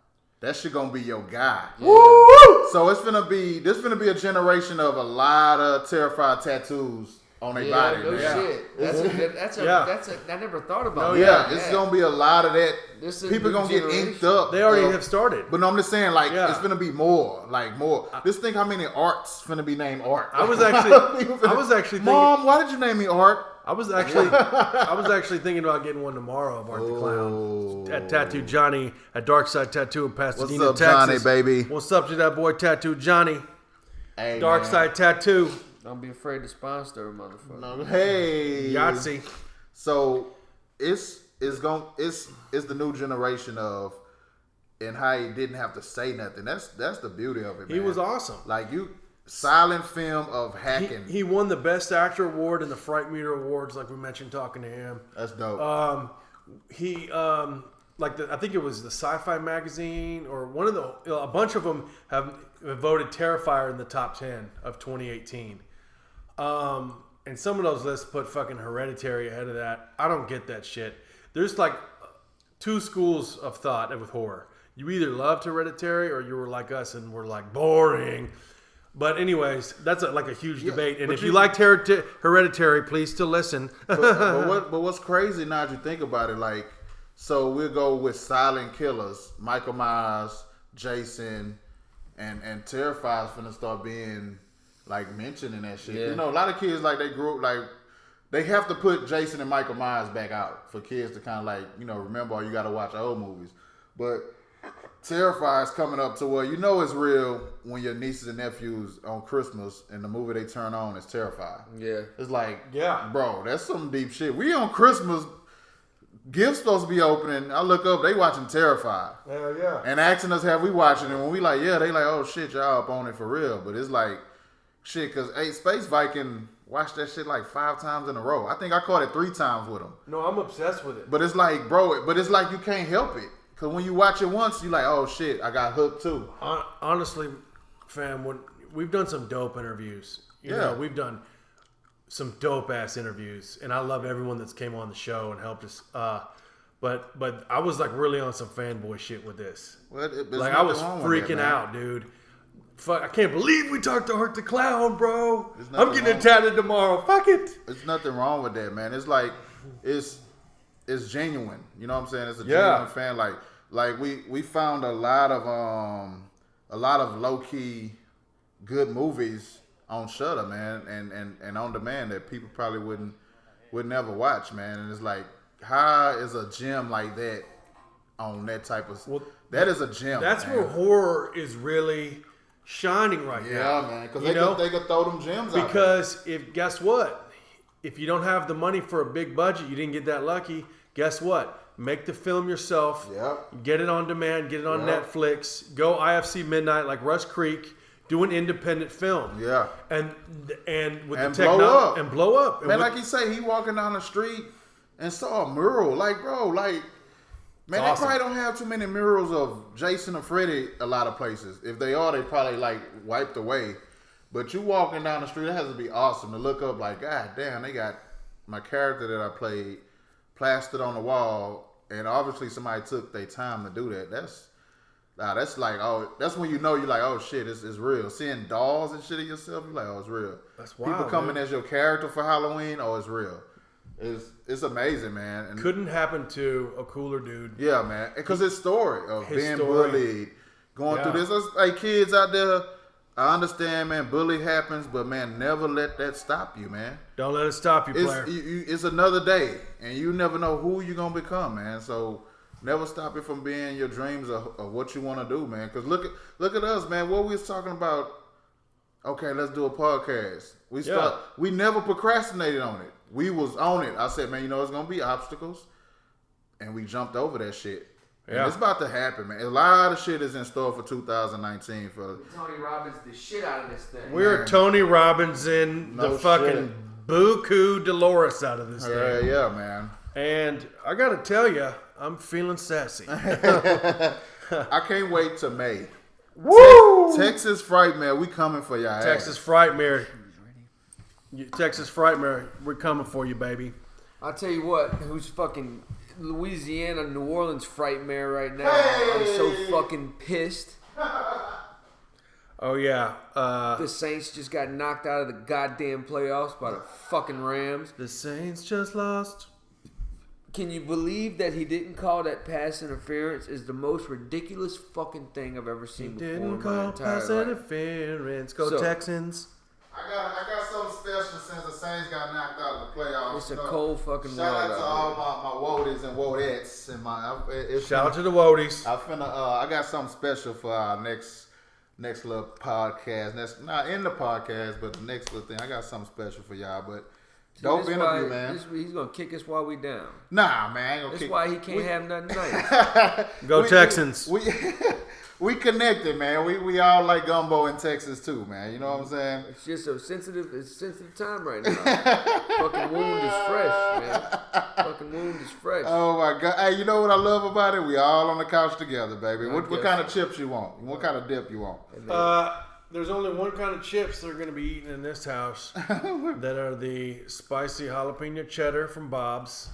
That shit gonna be your guy. Yeah. Woo! So this gonna be a generation of a lot of Terrifier tattoos on their body. No shit. That's I never thought about. It's gonna be a lot of that. People gonna get inked up. They already have started. But no, I'm just saying, it's gonna be more. Just think how many Arts gonna be named Art. I was actually thinking, Mom, why did you name me Art? I was actually thinking about getting one tomorrow of Art the Clown at Tattoo Johnny at Darkside Tattoo in Pasadena, What's up, Texas. Johnny, baby? What's up to that boy Tattoo Johnny? Hey, Darkside Tattoo. Don't be afraid to sponsor a motherfucker. No, hey, Yahtzee. So it's the new generation of, and how he didn't have to say nothing. That's the beauty of it, man. He was awesome. Silent film of hacking. He won the Best Actor award in the Fright Meter Awards, like we mentioned talking to him. That's dope. I think it was the Sci-Fi magazine or one of a bunch of them have voted Terrifier in the top 10 of 2018. And some of those lists put fucking Hereditary ahead of that. I don't get that shit. There's like two schools of thought with horror. You either loved Hereditary or you were like us and were like boring. But anyways, that's like a huge debate. And if you liked Hereditary, please still listen. but what's crazy now that you think about it, like, so we'll go with silent killers, Michael Myers, Jason, and Terrifier's finna start being like mentioned in that shit. Yeah. You know, a lot of kids like they grew up like they have to put Jason and Michael Myers back out for kids to kind of like, you know, remember, or you got to watch old movies. But Terrifier is coming up to where you know it's real when your nieces and nephews on Christmas and the movie they turn on is Terrifier. Yeah. It's like, bro, that's some deep shit. We on Christmas, gifts supposed to be opening. I look up, they watching Terrifier. Hell yeah. And asking us, have we watching it? When we like, yeah, they like, oh shit, y'all up on it for real. But it's like, shit, because Space Viking watched that shit like 5 times in a row. I think I caught it 3 times with him. No, I'm obsessed with it. But it's like, bro, but it's like you can't help it. Because when you watch it once, you like, oh shit, I got hooked too. Honestly, fam, we've done some dope interviews. You know, we've done some dope ass interviews. And I love everyone that's came on the show and helped us. But I was like really on some fanboy shit with this. Well, like I was freaking out, dude. Fuck, I can't believe we talked to Hurt the Clown, bro. I'm getting it tatted tomorrow. Fuck it. There's nothing wrong with that, man. It's like, it's genuine. You know what I'm saying? It's a genuine fan. Like we found a lot of low key good movies on Shudder, man, and on demand that people probably would never watch, man. And it's like, how is a gem like that on that type of that is a gem. That's where horror is really shining right now. Yeah, man, because they could throw them gems out. Because guess what? If you don't have the money for a big budget, you didn't get that lucky. Guess what? Make the film yourself. Yep. Get it on demand. Get it on Netflix. Go IFC Midnight like Rush Creek. Do an independent film. Yeah. And with the technology and blow up. Man, like you say, he walking down the street and saw a mural. Like, bro, like, man, they probably don't have too many murals of Jason or Freddy a lot of places. If they are, they probably like wiped away. But you walking down the street, that has to be awesome to look up like, God damn, they got my character that I played plastered on the wall, and obviously somebody took their time to do that. That's like, that's when you know you're like, oh shit, it's real. Seeing dolls and shit of yourself, you're like, oh, it's real. That's wild. People coming as your character for Halloween, oh, it's real. It's amazing, man. And couldn't happen to a cooler dude. Yeah, man, because his story of being bullied, going through this. There's, like, kids out there, I understand, man, bullying happens, but man, never let that stop you, man. Don't let it stop you, player. It's another day, and you never know who you're gonna become, man. So never stop it from being your dreams of what you want to do, man. Because look at us, man. What we was talking about. Okay, let's do a podcast. We never procrastinated on it. We was on it. I said, man, you know, it's gonna be obstacles, and we jumped over that shit. And it's about to happen, man. A lot of shit is in store for 2019. For Tony Robbins the shit out of this thing. We're Tony Robbins in the fucking buku Dolores out of this thing. Yeah, man. And I gotta tell you, I'm feeling sassy. I can't wait till May. Woo! Texas Frightmare, we coming for y'all. Texas Frightmare. Texas Frightmare, we're coming for you, baby. I'll tell you what, who's fucking Louisiana, New Orleans Frightmare right now. Hey! I'm so fucking pissed. Oh, yeah. The Saints just got knocked out of the goddamn playoffs by the fucking Rams. The Saints just lost. Can you believe that he didn't call that pass interference? Is the most ridiculous fucking thing I've ever seen before in my entire life. Pass interference. Go Texans. I got something special since the Saints got knocked out of the playoffs. It's a cold fucking world. Shout out to all my Woadies and Woadettes and shout out to the Woadies. I got something special for our next little podcast. That's not in the podcast, but the next little thing. I got something special for y'all, but dope interview, man. He's gonna kick us while we down. Nah, man. That's why he can't have nothing nice. Go Texans. we connected, man. We all like gumbo in Texas too, man. You know what I'm saying? It's just it's sensitive time right now. Fucking wound is fresh, man. Fucking wound is fresh. Oh my God! Hey, you know what I love about it? We all on the couch together, baby. What kind of chips you want? What kind of dip you want? There's only one kind of chips they're going to be eating in this house that are the spicy jalapeno cheddar from Bob's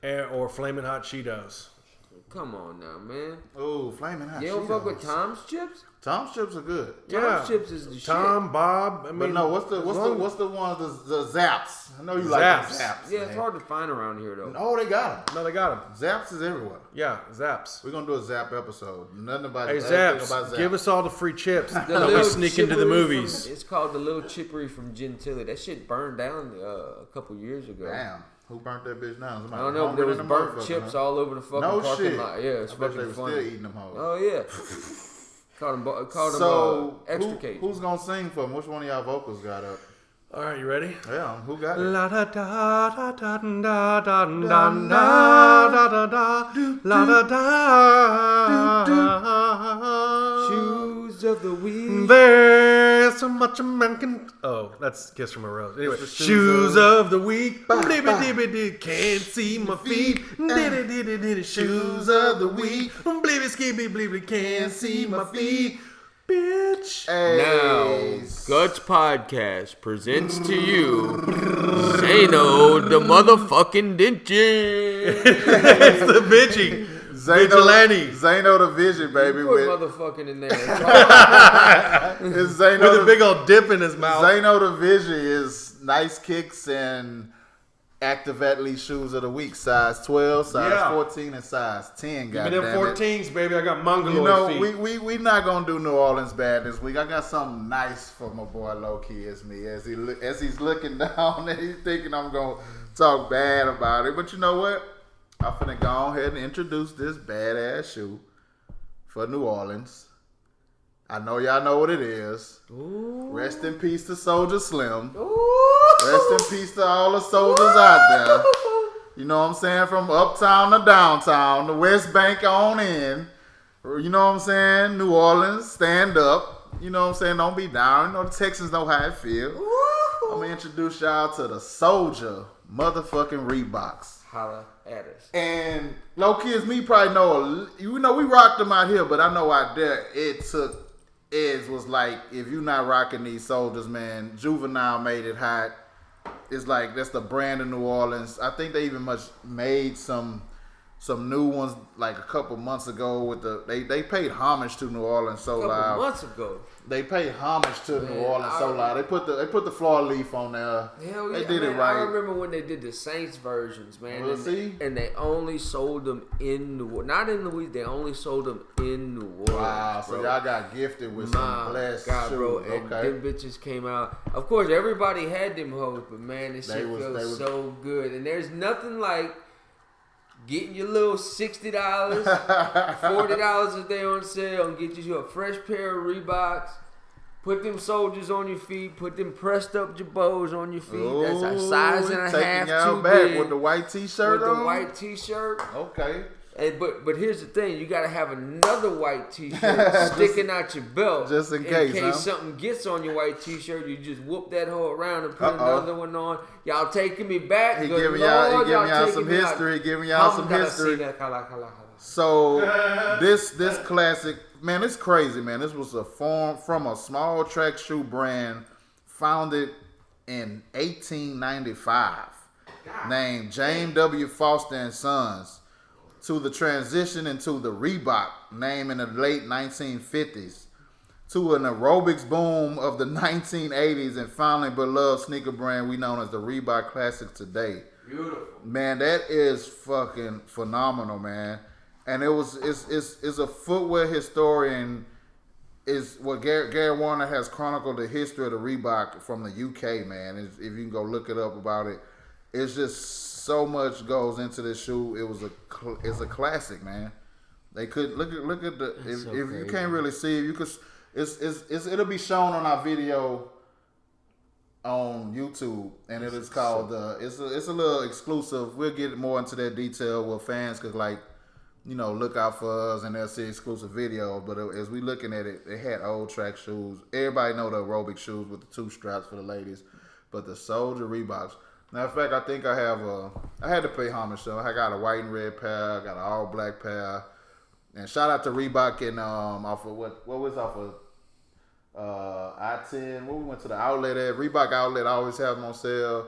or Flamin' Hot Cheetos. Come on now, man. Oh, Flamin' Hot Cheetos. You don't fuck with Tom's chips? Tom's chips are good. Tom's chips is the Tom, shit. Bob. I mean, but no, what's the one? The Zaps. I know you like the Zaps. Yeah, it's hard to find around here though. Oh, they got them. No, they got them. Zaps is everywhere. Yeah, Zaps. We're gonna do a Zap episode. Nothing about Hey, Zaps, give us all the free chips that we sneak into the movies. It's called the Little Chippery from Gentilly. That shit burned down a couple years ago. Damn. Who burnt that bitch down? Somebody I don't know, but there was burnt chips all over the fucking parking lot. Yeah, it's fucking they were funny. still eating them hoes. Oh, yeah. Called them extra cage. Who's gonna sing for them? Which one of y'all vocals got up? All right, you ready? Yeah, who got it? La da da da da da da da da da da la da da. Shoes of the week. There's so much a man can. Oh, that's Kiss from a Rose. Anyway, shoes of the week. Can't see my feet. Shoes of the week. Can't see my feet. Bitch. Hey. Now, Guts Podcast presents to you Zano the motherfucking Dingy. It's the bitchy. Vigilante. Zano the Vision, baby. Put motherfucking in there. It's Zano with a big old dip in his mouth. Zano the Vision is nice kicks and active athlete shoes of the week. Size 12, size 14, and size 10. Give me them 14s, baby. I got mongoloid feet. We not gonna do New Orleans bad this week. I got something nice for my boy Low Key as he's looking down and he's thinking I'm gonna talk bad about it. But you know what? I'm finna go ahead and introduce this badass shoe for New Orleans. I know y'all know what it is. Ooh. Rest in peace to Soldier Slim. Ooh. Rest in peace to all the soldiers out there. You know what I'm saying? From uptown to downtown, the West Bank on in. You know what I'm saying? New Orleans, stand up. You know what I'm saying? Don't be down. You know the Texans know how it feel. I'm going to introduce y'all to the Soldier motherfucking Reeboks. Holla at us. And low kids, me probably know, you know, we rocked them out here, but I know out there Eds was like, if you not rocking these soldiers, man, Juvenile made it hot. It's like, that's the brand of New Orleans. I think they even made some new ones like a couple months ago with they paid homage to New Orleans so loud. A couple months ago. They paid homage to New Orleans so loud. They put the fleur leaf on there. Hell yeah, they did it right. I remember when they did the Saints versions, man. And they only sold them in New Orleans. Not in Louisiana. They only sold them in New Orleans. Wow, so y'all got gifted with some blessed shoes. Bro. And them bitches came out. Of course, everybody had them hoes, but man, this shit feels so good. And there's nothing like getting your little $60, $40 if they on sale, and get you a fresh pair of Reeboks. Put them soldiers on your feet. Put them pressed up Jabos on your feet. Ooh, that's a size and a half too back big. With the white t-shirt on? With the white t-shirt. Okay. And, but here's the thing. You got to have another white t-shirt sticking out your belt. Just in case, something gets on your white t-shirt, you just whoop that hoe around and put another one on. Y'all taking me back. He giving y'all some history. Giving y'all some history. So this classic, man, it's crazy, man. This was from a small track shoe brand founded in 1895 named James W. Foster and Sons, to the transition into the Reebok name in the late 1950s, to an aerobics boom of the 1980s, and finally beloved sneaker brand we know as the Reebok Classic today. Beautiful. Man, that is fucking phenomenal, man. And it's a footwear historian, is what Gary Warner has chronicled the history of the Reebok from the UK, man. If you can go look it up about it, it's just so much goes into this shoe. It's a classic, man. They could look at the if you can't really see it, you could it'll be shown on our video on YouTube, and it is called it's a little exclusive. We'll get more into that detail with fans, because like look out for us and they'll see exclusive videos. But as we looking at it, they had old track shoes. Everybody know the aerobic shoes with the 2 straps for the ladies. But the Soldier Reeboks. Matter of fact, I think I had to pay homage. So I got a white and red pair. I got an all black pair. And shout out to Reebok and off of what was off of I-10. Where we went to the outlet at. Reebok outlet, I always have them on sale.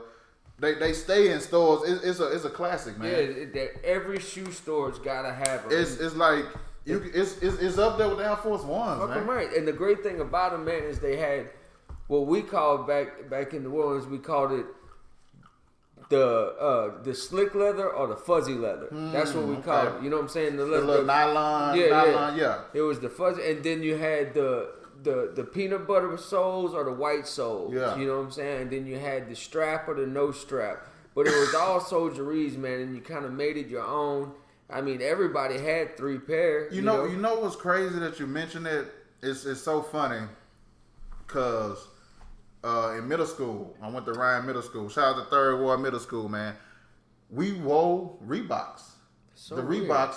They stay in stores. It's a classic, man. Yeah, every shoe store's gotta have them. It's like it's up there with the Air Force Ones, man. Right. And the great thing about them, man, is they had what we called back in New Orleans. We called it the slick leather or the fuzzy leather. That's what we called it. You know what I'm saying? The little nylon. Yeah. It was the fuzzy, and then you had the peanut butter soles or the white soles. Yeah. You know what I'm saying? And then you had the strap or the no strap. But it was all soldieries, man, and you kind of made it your own. I mean, everybody had 3 pair. You know what's crazy that you mentioned it? It's so funny because in middle school, I went to Ryan Middle School. Shout out to Third Ward Middle School, man. We wore Reeboks. The Reeboks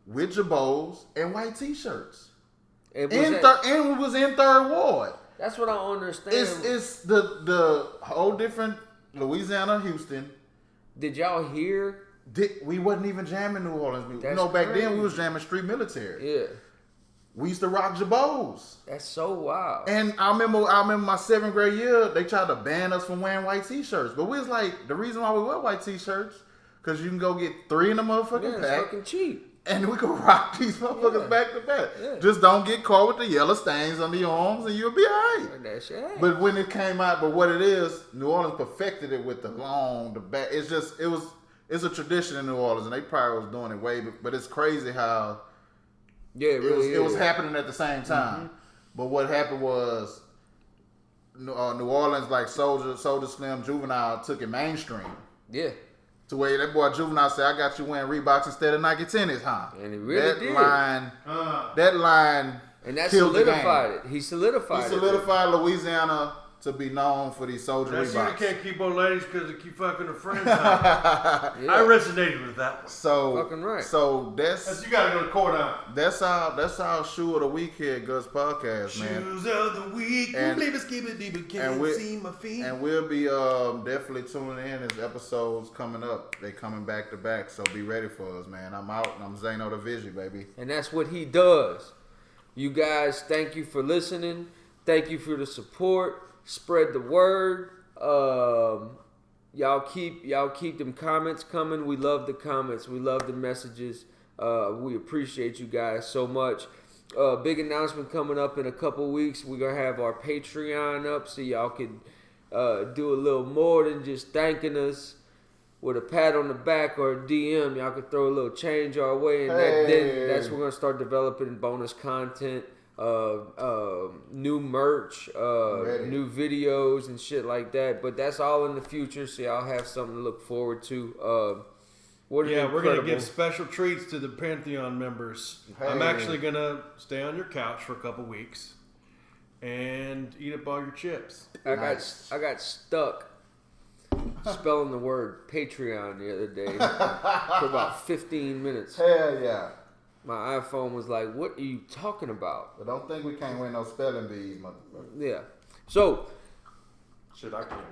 with jabos and white T-shirts. And we was in Third Ward. That's what I don't understand. It's the whole different Louisiana, Houston. Did y'all hear? We wasn't even jamming New Orleans. Back then we was jamming street military. Yeah. We used to rock jabos. That's so wild. And I remember my 7th grade year, they tried to ban us from wearing white T-shirts. But we was like, the reason why we wear white T-shirts, because you can go get 3 in the motherfucking pack. It's fucking cheap. And we can rock these motherfuckers back to back. Yeah. Just don't get caught with the yellow stains on the arms and you'll be alright. But when it came out, what it is, New Orleans perfected it with the back. It's a tradition in New Orleans, and they probably was doing it way, but it's crazy how it was happening at the same time. Mm-hmm. But what happened was New Orleans, like Soldier Slim, Juvenile took it mainstream. Yeah. To where that boy Juvenile said, I got you wearing Reeboks instead of Nike tennis, huh? And he really did. That line and that solidified it. He solidified Louisiana to be known for these Soldier Reeboks. That's you can't keep on ladies because they keep fucking their friends. I resonated with that one. So fucking right. So that's you gotta go to court on. That's our shoe of the week here at G.U.T.S podcast, man. Shoes of the week. And we'll be definitely tuning in as episodes coming up. They coming back to back, so be ready for us, man. I'm out and I'm Zano the Vigi, baby. And that's what he does. You guys, thank you for listening. Thank you for the support. Spread the word. Y'all keep them comments coming. We love the comments. We love the messages. We appreciate you guys so much. Big announcement coming up in a couple weeks. We're gonna have our Patreon up so y'all can do a little more than just thanking us with a pat on the back or a DM. Y'all can throw a little change our way, and then that's when we're gonna start developing bonus content. New merch, new videos and shit like that. But that's all in the future, so y'all have something to look forward to. We're gonna give special treats to the Pantheon members. Hey. I'm actually gonna stay on your couch for a couple weeks and eat up all your chips. I got stuck spelling the word Patreon the other day for about 15 minutes. Hell yeah. My iPhone was like, what are you talking about? But don't think we can't win no spelling bees, motherfucker. Yeah. So,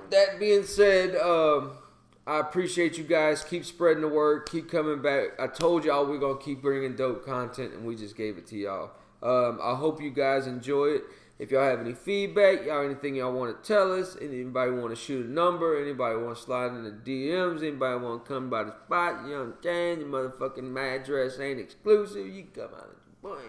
that being said, I appreciate you guys. Keep spreading the word. Keep coming back. I told y'all we're going to keep bringing dope content, and we just gave it to y'all. I hope you guys enjoy it. If y'all have any feedback, anything y'all want to tell us, anybody want to shoot a number, anybody want to slide in the DMs, anybody want to come by the spot, you understand, your motherfucking address ain't exclusive, you can come out of the boy.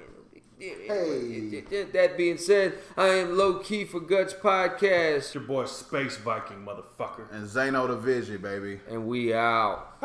Hey. That being said, I am Low Key for G.U.T.S podcast. It's your boy Space Viking, motherfucker. And Zano the Vigi, baby. And we out.